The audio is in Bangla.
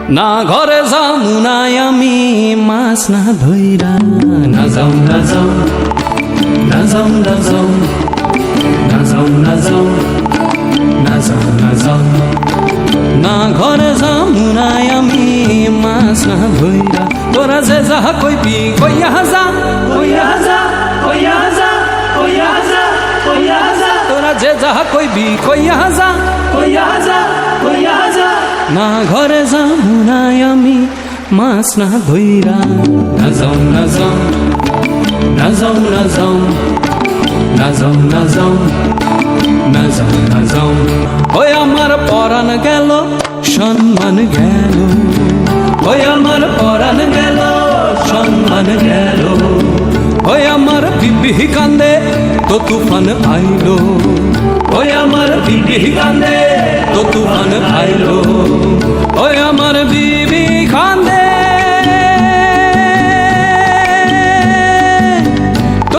না ঘরে যামু নাই আমি মাছ না ধইরা না যাও না যাও না যাও না যাও না যাও না যাও না যাও না যাও না ঘরে যামু নাই আমি মাছ না ধইরা তোরা যে যাহা কইবি কইয়া যা কইয়া যা কইয়া যা কইয়া যা কইয়া যা তোরা যে যাহা কইবি কইয়া যা কইয়া যা কইয়া যা না ঘরে যামু নাই আমি মাছ না ধইরা না যাও না যাও না যাও না যাও না যাও না যাও না যাও না যাও ওই আমার পরাণ গেল সম্মান গেল ওই আমার পরাণ গেল সম্মান গেল ওই আমার বিবি কান্দে তো তুফান আইলো ওই আমার বিবি কান্দে তো তুফান আইলো